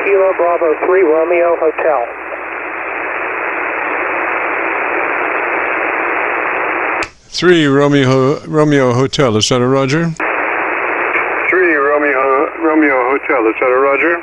Kilo Bravo 3 Romeo Hotel. Three Romeo Hotel, is that a Roger? 3 Romeo Hotel, is that a Roger?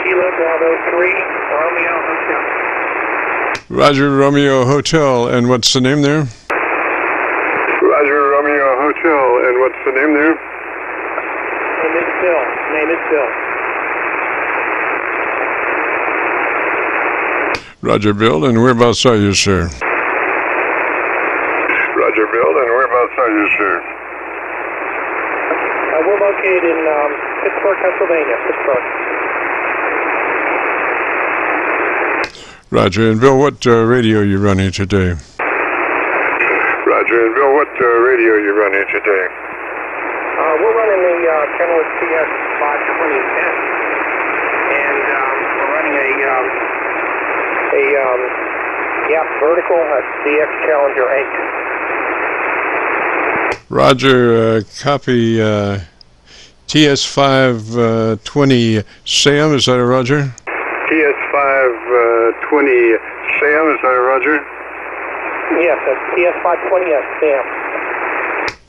Kilo Bravo 3 Romeo Hotel. Roger, Romeo Hotel, and what's the name there? Roger, Romeo Hotel, and what's the name there? Name is Bill. Name is Bill. Roger, Bill, and whereabouts are you, sir? Roger, Bill, and whereabouts are you, sir? We're located in Pittsburgh, Pennsylvania. Pittsburgh. Roger, and Bill, what radio are you running today? Roger, and Bill, what radio are you running today? We're running the Kenwood TS-520, and we're running a Gap Vertical DX Challenger 8. Roger, copy TS-520 SAM, is that a Roger? TS-520 SAM, is that a Roger? Yes, that's TS-520 SAM.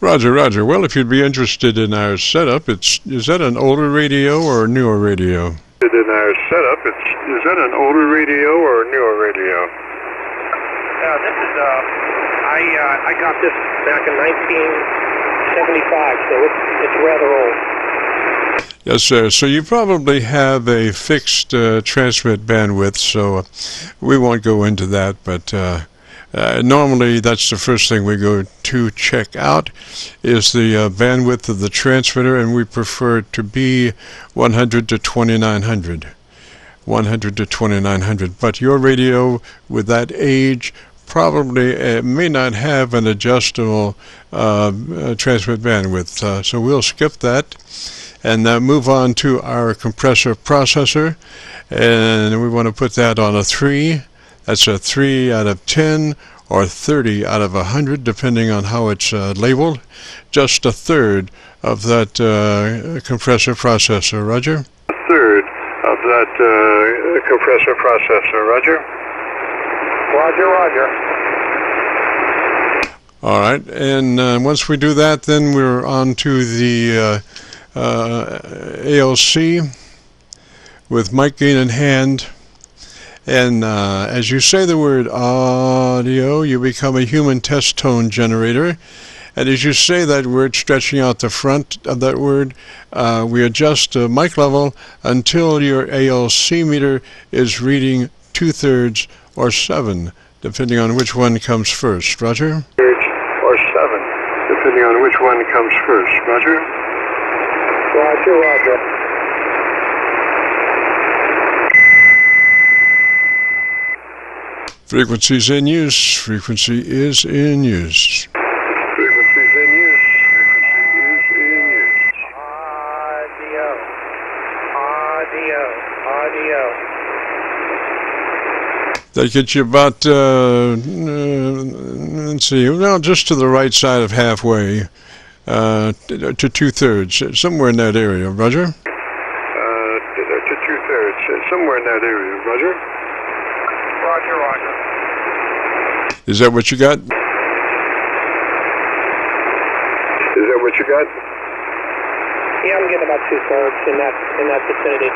Roger, Roger. Well, if you'd be interested in our setup, is that an older radio or a newer radio? In our setup, is that an older radio or a newer radio? This is I got this back in 1975, so it's rather old. Yes, sir. So you probably have a fixed transmit bandwidth, so we won't go into that, but normally that's the first thing we go to check out is the bandwidth of the transmitter, and we prefer it to be 100 to 2900. 100 to 2900. But your radio with that age probably may not have an adjustable transmit bandwidth, so we'll skip that and move on to our compressor processor, and we want to put that on a 3. That's a 3 out of 10 or 30 out of 100, depending on how it's labeled. Just a third of that compressor processor, Roger? A third of that compressor processor, Roger? Roger, Roger. All right, and once we do that, then we're on to the ALC with mic gain in hand. And as you say the word audio, you become a human test tone generator. And as you say that word, stretching out the front of that word, we adjust the mic level until your ALC meter is reading 2/3 or 7, depending on which one comes first. Roger? Or 7, depending on which one comes first. Roger? Roger, Roger. Frequency's in use. Frequency is in use. Frequency's in use. Frequency is in use. Audio. Audio. Audio. That gets you about, let's see, well, just to the right side of halfway, to 2/3, somewhere in that area. Roger? To 2/3, somewhere in that area. Roger? Roger, Roger. Is that what you got? Is that what you got? Yeah, I'm getting about 2/3 in that vicinity.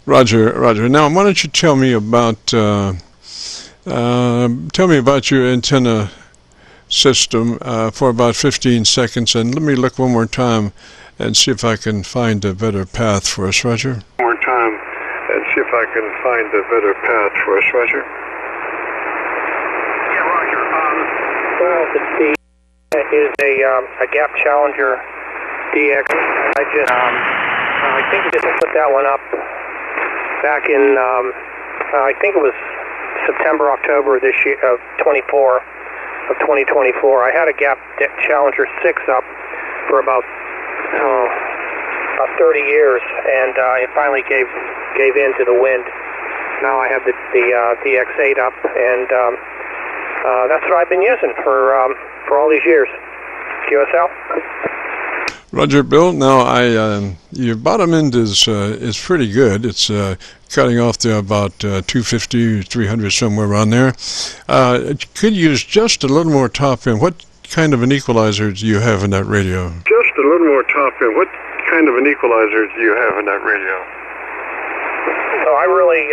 Roger, Roger. Now, why don't you tell me about your antenna system for about 15 seconds, and let me look one more time and see if I can find a better path for us, Roger. One more time and see if I can find a better path for us, Roger. Yeah, Roger. Well, the is a Gap Challenger DX. I think we just put that one up back in, I think it was September, October this year of 2024. I had a Gap Challenger 6 up for about 30 years, and it finally gave in to the wind. Now I have the DX8 up, and that's what I've been using for all these years. QSL? Roger, Bill. Now, your bottom end is pretty good. It's cutting off to about 250, 300, somewhere around there. Could use just a little more top end. What kind of an equalizer do you have in that radio? Just a little more top end. What kind of an equalizer do you have in that radio? So I really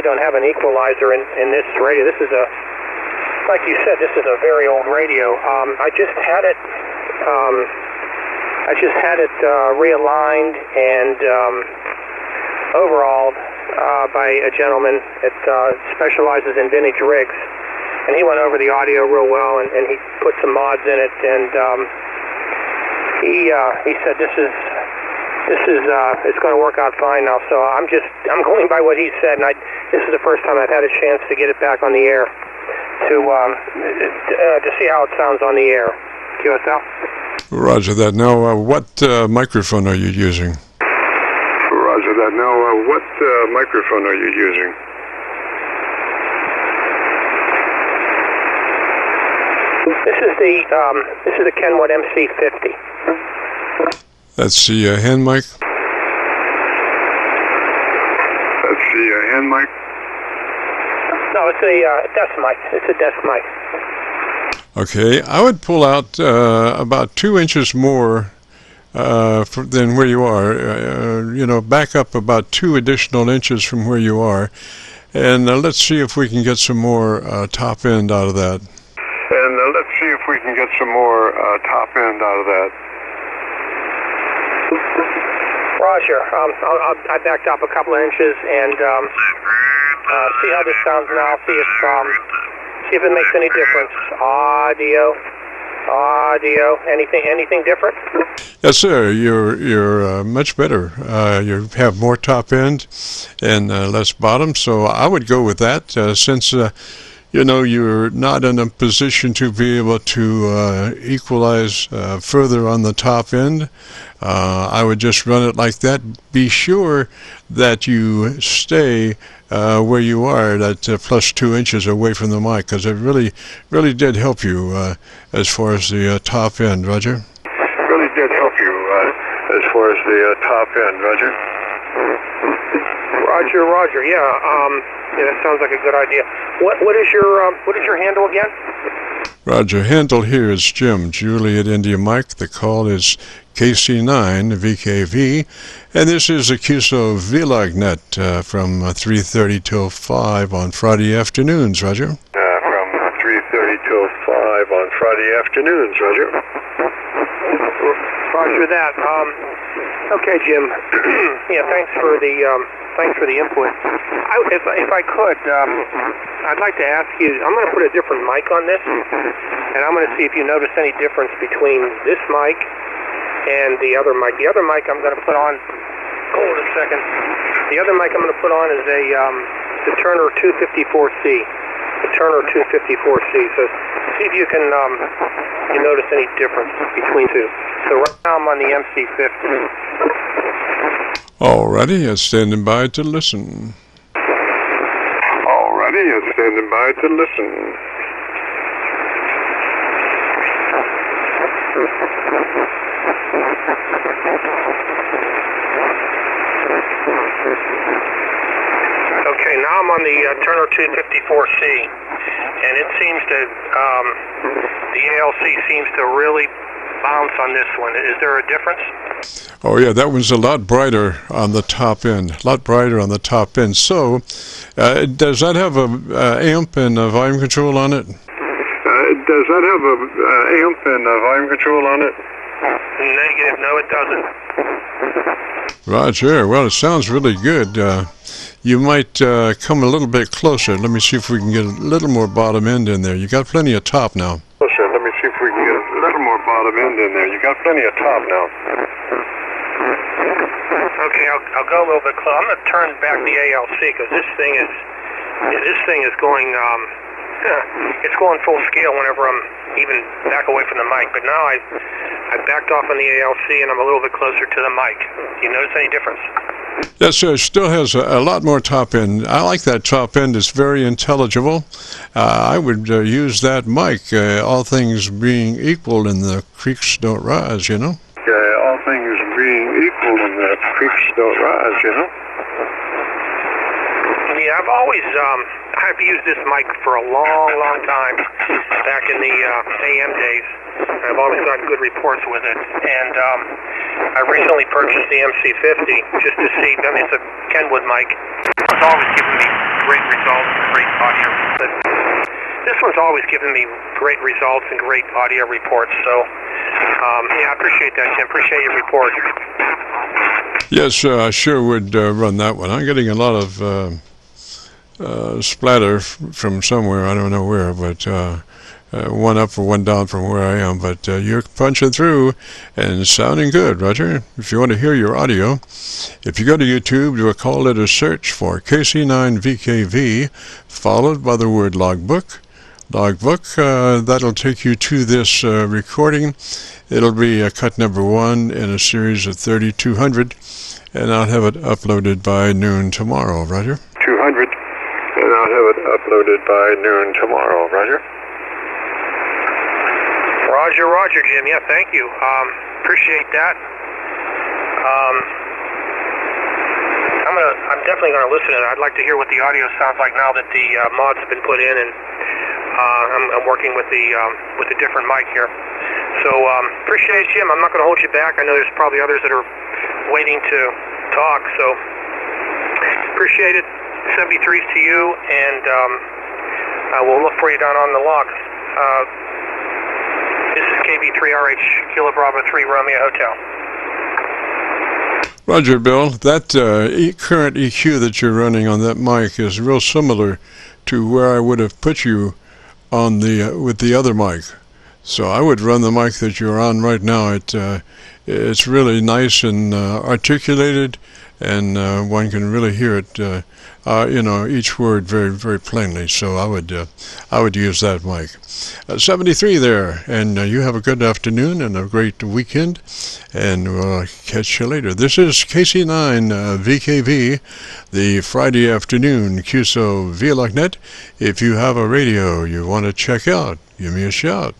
don't have an equalizer in this radio. This is like you said, this is a very old radio. I just had it realigned and overhauled by a gentleman that specializes in vintage rigs, and he went over the audio real well, and he put some mods in it, and he said this is it's going to work out fine now. So I'm going by what he said, and this is the first time I've had a chance to get it back on the air to see how it sounds on the air. QSL. Roger that. Now, what microphone are you using? Roger that. Now, what microphone are you using? This is the Kenwood MC50. That's the hand mic? That's the hand mic? No, it's a desk mic. It's a desk mic. Okay, I would pull out about 2 inches more than where you are. Back up about 2 additional inches from where you are, and let's see if we can get some more top end out of that. Roger. I backed up a couple of inches and see how this sounds now. See if it makes any difference. Audio. Anything different? Yes, sir. You're much better. You have more top end and less bottom. So I would go with that since you're not in a position to be able to equalize further on the top end. I would just run it like that. Be sure that you stay where you are, that plus 2 inches away from the mic, because it really did help you as far as the top end, Roger. Really did help you as far as the top end, Roger. Roger. Yeah, that sounds like a good idea. What is your handle again? Roger. Handle here is Jim, Juliet India Mike. The call is KC9VKV, and this is a Qso-Vlog net from 3:30 till 5 on Friday afternoons, Roger. From 3:30 till 5 on Friday afternoons, Roger. Roger that. Okay, Jim. Yeah, thanks for the input. If I could, I'd like to ask you. I'm going to put a different mic on this, and I'm going to see if you notice any difference between this mic and the other mic. The other mic I'm going to put on. Hold a second. The other mic I'm going to put on is the Turner 254C. The Turner 254C. So see if you can you notice any difference between two. So right now I'm on the MC50. Alrighty, it's standing by to listen. Okay, now I'm on the Turner 254C, and it seems to, the ALC seems to really bounce on this one. Is there a difference? Oh yeah, that one's a lot brighter on the top end. So, does that have a amp and a volume control on it? Negative, no it doesn't. Roger, well it sounds really good. You might come a little bit closer. Let me see if we can get a little more bottom end in there. You got plenty of top now. Okay, I'll go a little bit closer. I'm going to turn back the ALC because this thing is going it's going full scale whenever I'm even back away from the mic. But now I backed off on the ALC and I'm a little bit closer to the mic. Do you notice any difference? Yes, sir. It still has a lot more top end. I like that top end. It's very intelligible. I would use that mic, all things being equal and the creeks don't rise, All don't rise, you know. Yeah, I've used this mic for a long time, back in the AM days. I've always gotten good reports with it, and I recently purchased the MC50 just to see. I mean, it's a Kenwood mic. It's always given me great results and great audio. But this one's always given me great results and great audio reports. So, yeah, I appreciate that, Jim. Appreciate your report. Yes, I sure would run that one. I'm getting a lot of splatter from somewhere, I don't know where, but one up or one down from where I am, but you're punching through and sounding good, Roger. If you want to hear your audio, if you go to YouTube, do a call letter search for KC9VKV, followed by the word logbook. That'll take you to this recording. It'll be cut number 1 in a series of 3200, and I'll have it uploaded by noon tomorrow, Roger. 200. And I'll have it uploaded by noon tomorrow, Roger. Roger, Jim. Yeah, thank you. Appreciate that. I'm definitely gonna listen to it. I'd like to hear what the audio sounds like now that the mods have been put in, and I'm working with the different mic here. So appreciate it, Jim. I'm not gonna hold you back. I know there's probably others that are waiting to talk. So appreciate it. 73s to you, and we'll look for you down on the logs. This is KB3RH, Kilo Bravo 3, Romeo Hotel. Roger, Bill. That current EQ that you're running on that mic is real similar to where I would have put you on with the other mic. So I would run the mic that you're on right now. It's really nice and articulated, and one can really hear it. Each word very, very plainly. So I would use that mic. 73 there, and you have a good afternoon and a great weekend, and we'll catch you later. This is KC9VKV, the Friday afternoon Qso-Vlog net. If you have a radio you want to check out, give me a shout.